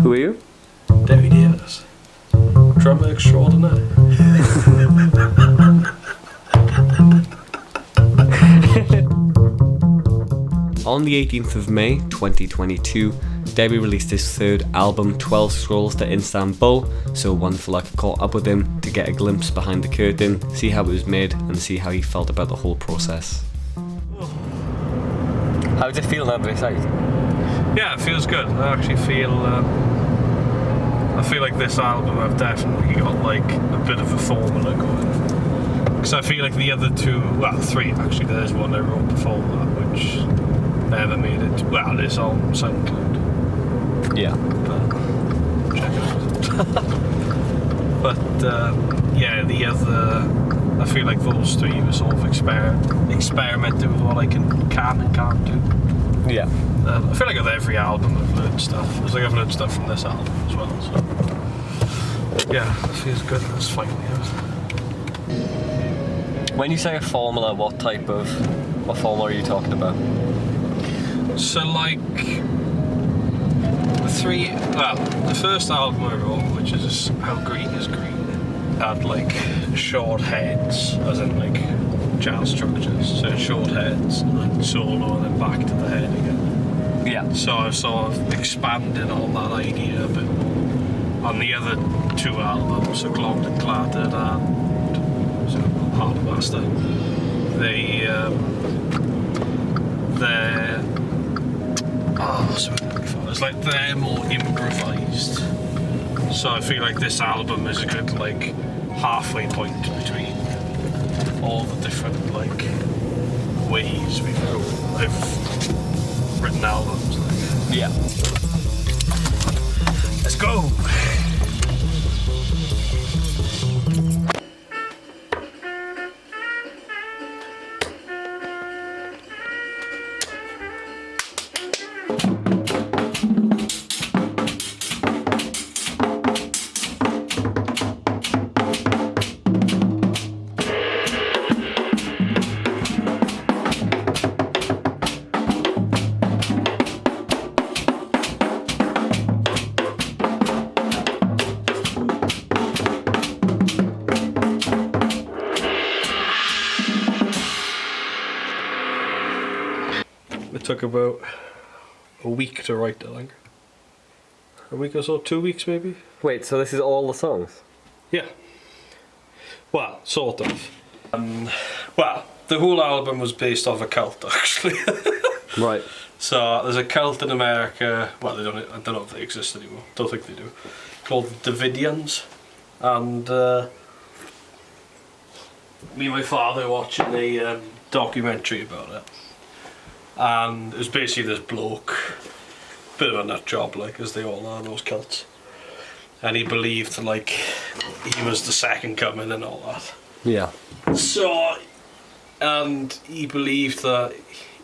Who are you? Dewi Davies. Drummer extraordinaire. On the 18th of May 2022, Dewi released his third album, 12 Scrolls to Istanbul, so Wonderful I could caught up with him to get a glimpse behind the curtain, see how it was made, and see how he felt about the whole process. How does it feel now that it's out? Yeah, it feels good. I actually feel like this album I've definitely got like a bit of a formula going. Because I feel like the other two, well, three actually, there's one I wrote before that which never made it. Well, it's on SoundCloud. Yeah. But check it out. But yeah, the other, I feel like those three were sort of experimenting with what I can and can't do. Yeah. I feel like with every album I've learned stuff. It's like I've learned stuff from this album as well. So yeah, it feels good. That's finally out. When you say a formula, what formula are you talking about? So like the first album I wrote, which is How Green Is Green, had like short heads, as in like jazz structures. So short heads, and then solo, and then back to the head again. Yeah. So I've sort of expanded on that idea a bit more. On the other two albums, so Clogged and Clattered and Harbourmaster, they're it's like they're more improvised. So I feel like this album is a good like halfway point between all the different like ways I've written albums. Like. Yeah. Let's go. It took about a week to write, I think. A week or so, 2 weeks maybe? Wait, so this is all the songs? Yeah. Well, sort of. Well, the whole album was based off a cult, actually. Right. So there's a cult in America, well, I don't know if they exist anymore, don't think they do, called the Davidians. And me and my father were watching a documentary about it. And it was basically this bloke, bit of a nut job, like, as they all are, those cults. And he believed, like, he was the second coming and all that. Yeah. So, and he believed that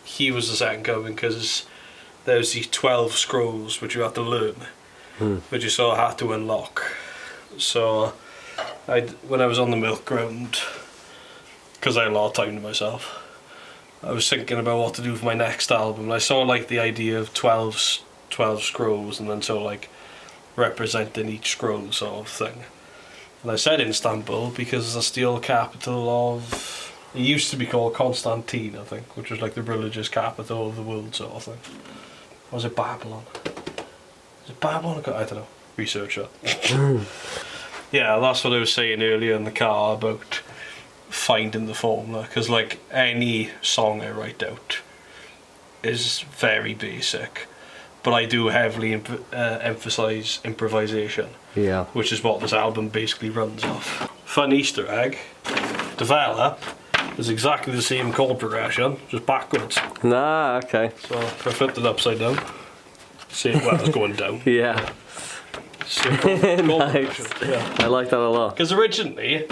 he was the second coming because there's these 12 scrolls which you have to learn, which you sort of had to unlock. So, when I was on the milk ground, because I had a lot of time to myself, I was thinking about what to do for my next album. And I saw like the idea of 12 scrolls and then so like representing each scroll sort of thing. And I said Istanbul because that's the old capital of, it used to be called Constantine, I think, which was like the religious capital of the world sort of thing. Or was it Babylon? Is it Babylon? I don't know. Research that. Yeah, that's what I was saying earlier in the car about finding the formula, because like any song I write out is very basic, but I do heavily emphasise improvisation. Yeah. Which is what this album basically runs off. Fun Easter egg: Develop is exactly the same chord progression, just backwards. Nah, okay. So if I flipped it upside down, see, well, it's going down. Yeah. Same chord Nice. progression. Yeah. I like that a lot. Because originally,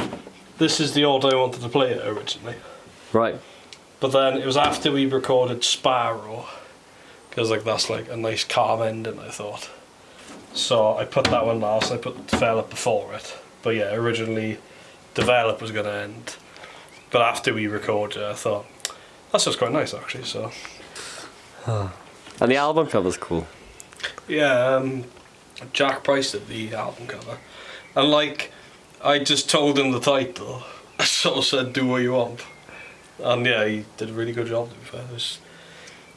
this is the order I wanted to play it originally. Right. But then it was after we recorded Sparrow, because like that's like a nice calm ending, I thought. So I put that one last, I put Develop before it. But yeah, originally Develop was going to end. But after we recorded it, I thought, that's just quite nice actually, so. And the album cover's cool. Yeah, Jack Price did the album cover, and like, I just told him the title. I sort of said, "Do what you want," and yeah, he did a really good job. To be fair,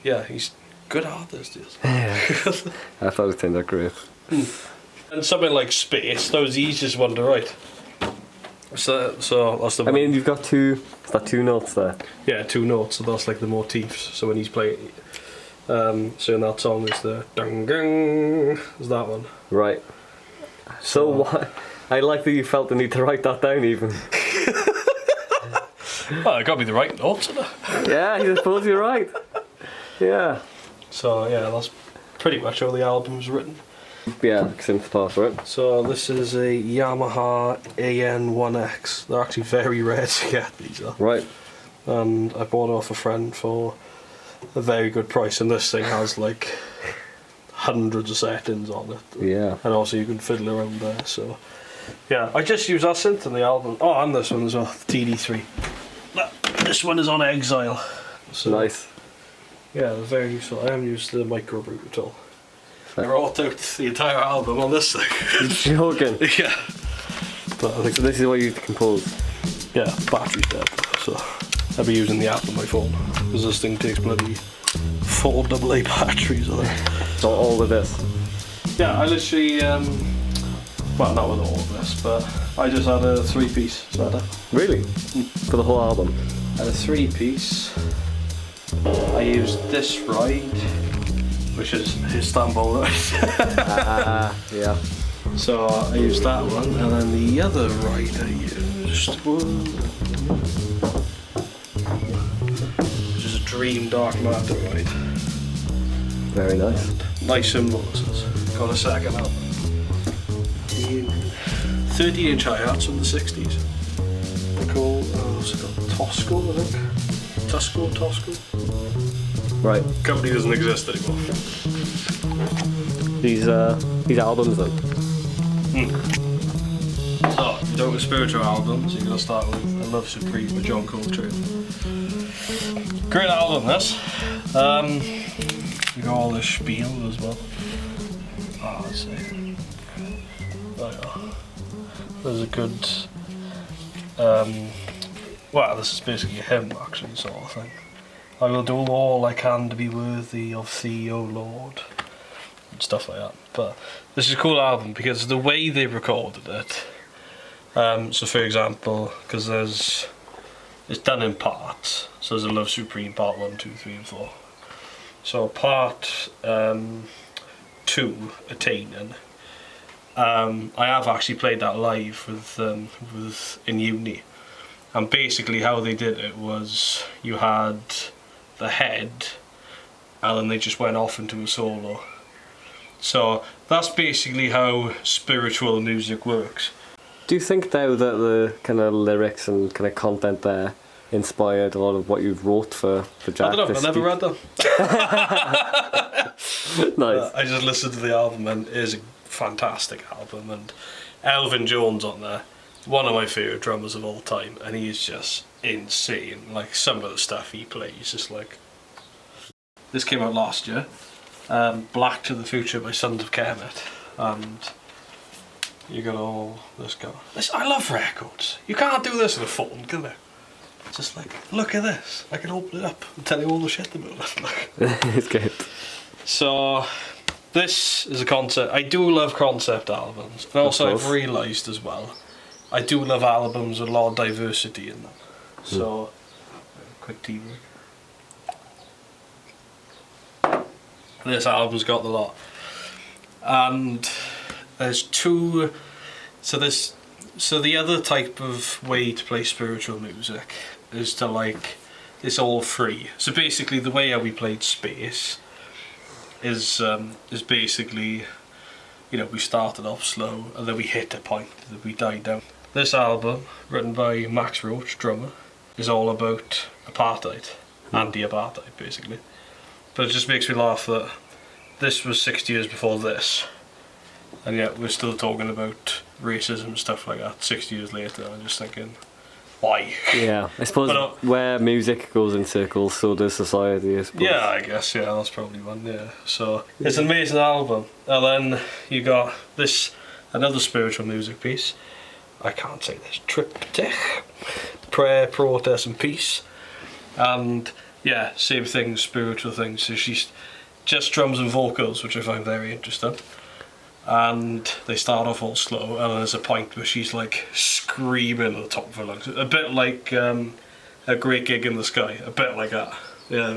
yeah, he's a good artist. He is. Yeah. I thought it turned out great. And something like Space, that was the easiest one to write. So that's the. I mean, you've got two notes there. Yeah, 2 notes. So that's like the motifs. So when he's playing, so in that song is the dung dung. Is that one? Right. So what? I like that you felt the need to write that down, even. Well, it got to be the right notes, isn't it? Yeah, I suppose you're right. Yeah. So yeah, that's pretty much how the album's written. Yeah, synth part, right? So this is a Yamaha AN1X. They're actually very rare to get, these are. Right. And I bought it off a friend for a very good price, and this thing has like hundreds of settings on it. Yeah. And also you can fiddle around there, so yeah. I just use that synth in the album. Oh, and this one as well, TD3. This one is on Exile. So, Nice. yeah, they're very useful. I haven't used the micro brute at all. I wrote out the entire album on this thing. You're joking. Yeah. But I think So this is what you compose. yeah, battery's dead. So I'll be using the app on my phone because this thing takes bloody 4 AA batteries on it. So all of this. Yeah, I literally well, not with all of this, but I just had a 3-piece setup. Really? For the whole album? I had a 3-piece. I used this ride, which is Istanbul ride. Yeah. So I used that one, and then the other ride I used, which is a Dream Dark Matter ride. Very nice. Nice cymbal this is. Got a second album. 30-inch hi-hats from the 60s. They're called, what's it called? Tosco, I think. Tosco. Right. Company doesn't exist anymore. These albums then. So, you don't with spiritual albums, you're going to start with I Love Supreme with John Coltrane. Great album, this. You got all the spiel as well. Oh, let's see. There you go. There's a good. Well, this is basically a hymn, actually, sort of thing. I will do all I can to be worthy of Thee, O Lord. And stuff like that. But this is a cool album because the way they recorded it. So, for example, because it's done in parts. So there's a Love Supreme part 1, 2, 3, and 4. So part 2, Attaining. I have actually played that live with in uni, and basically how they did it was you had the head, and then they just went off into a solo. So that's basically how spiritual music works. Do you think though that the kind of lyrics and kind of content there inspired a lot of what you wrote for Jack? I don't know, I never read them. Nice. I just listened to the album, and it is a fantastic album, and Elvin Jones on there, one of my favourite drummers of all time, and he is just insane. Like some of the stuff he plays, just like this came out last year, Black to the Future by Sons of Kemet, and you got all this guy. I love records. You can't do this on a phone, can you? Just like, look at this. I can open it up and tell you all the shit about it. It's good. So this is a concept. I do love concept albums, and also I've realised as well, I do love albums with a lot of diversity in them. So, quick tea break. This album's got the lot, and there's 2. So the other type of way to play spiritual music is to like it's all free. So basically, the way how we played Space is basically, you know, we started off slow and then we hit a point that we died down. This album, written by Max Roach, drummer, is all about apartheid, anti-apartheid basically. But it just makes me laugh that this was 60 years before this, and yet we're still talking about racism and stuff like that 60 years later. I'm just thinking, why? Yeah, I suppose But, where music goes in circles, so does society, I suppose. Yeah, I guess, yeah, that's probably one, yeah. So, it's an amazing album. And then you got another spiritual music piece. I can't say this. Triptych. Prayer, protest and peace. And, yeah, same thing, spiritual things. So she's just drums and vocals, which I find very interesting. And they start off all slow, and there's a point where she's like screaming at the top of her lungs. A bit like A Great Gig in the Sky. A bit like that. Yeah, a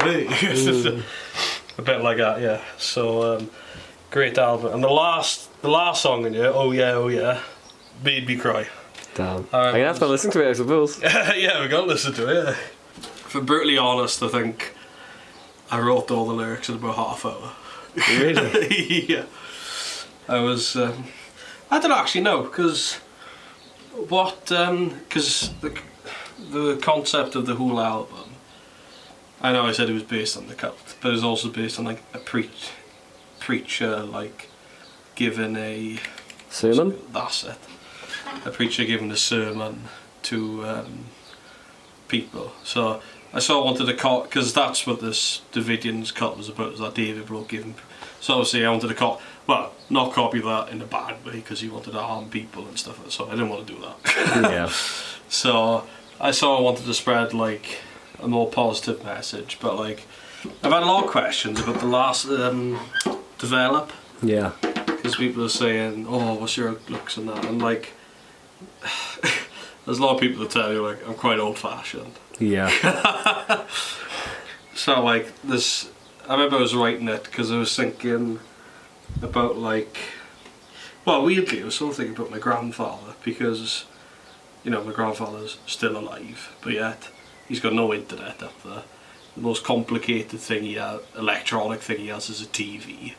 bit like that, yeah. So, great album. And the last song in here, Oh Yeah, made me cry. Damn. I'm gonna have to listen to it, I suppose. Yeah, we gotta listen to it, yeah. If I'm brutally honest, I think I wrote all the lyrics in about half hour. Really? Yeah. I was, I don't actually know, because the concept of the whole album, I know I said it was based on the cult, but it was also based on like a preacher like giving a sermon? That's it. A preacher giving a sermon to people. So I sort of wanted to call, because that's what this Davidians cult was about, was that David bloke giving. So obviously I wanted to call, well, not copy that in a bad way, because he wanted to harm people and stuff, so I didn't want to do that. Yeah. So I sort of wanted to spread like a more positive message, but like I've had a lot of questions about the last develop. Yeah. Because people are saying, oh, what's your outlooks and that, and like there's a lot of people that tell you like I'm quite old fashioned. Yeah. So like this, I remember I was writing it because I was thinking about like, well, weirdly I was sort of thinking about my grandfather, because you know my grandfather's still alive, but yet he's got no internet up there. The most complicated thing he has, electronic thing he has, is a TV,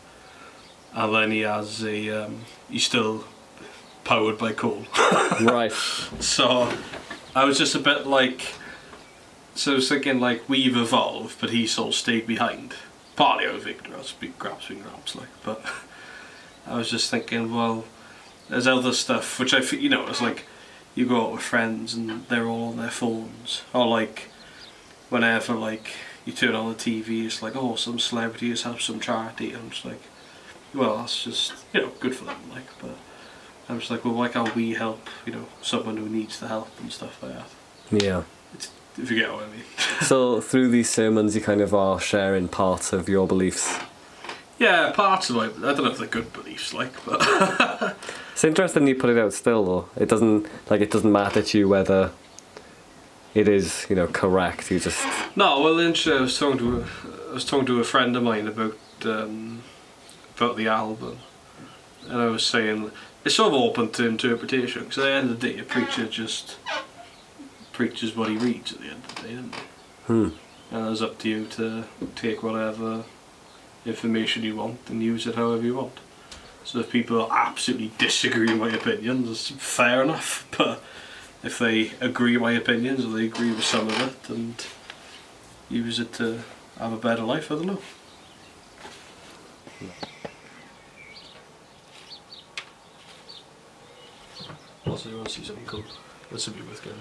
and then he has a he's still powered by coal. Right. So I was just a bit like, so I was thinking like we've evolved, but he sort of stayed behind. Partly out of ignorance, big grabs like, but I was just thinking, well, there's other stuff which I feel, you know, it's like you go out with friends and they're all on their phones, or like whenever like you turn on the TV, it's like, oh, some celebrity has helped some charity, and I'm just like, well, that's just, you know, good for them, like, but I'm just like, well, why can't we help, you know, someone who needs the help and stuff like that? Yeah. If you get what I mean. So through these sermons you kind of are sharing parts of your beliefs. Yeah, parts of like, I don't know if they're good beliefs, like, but It's interesting you put it out still though. It doesn't matter to you whether it is, you know, correct. You just no. Well, then I was talking to a friend of mine about the album, and I was saying it's sort of open to interpretation, because at the end of the day, a preacher just preaches what he reads at the end of the day, isn't it? And it's up to you to take whatever information you want and use it however you want. So if people absolutely disagree with my opinions, it's fair enough, but if they agree with my opinions, or they agree with some of it and use it to have a better life, I don't know. Also, you want to see something cool? This would be worth getting.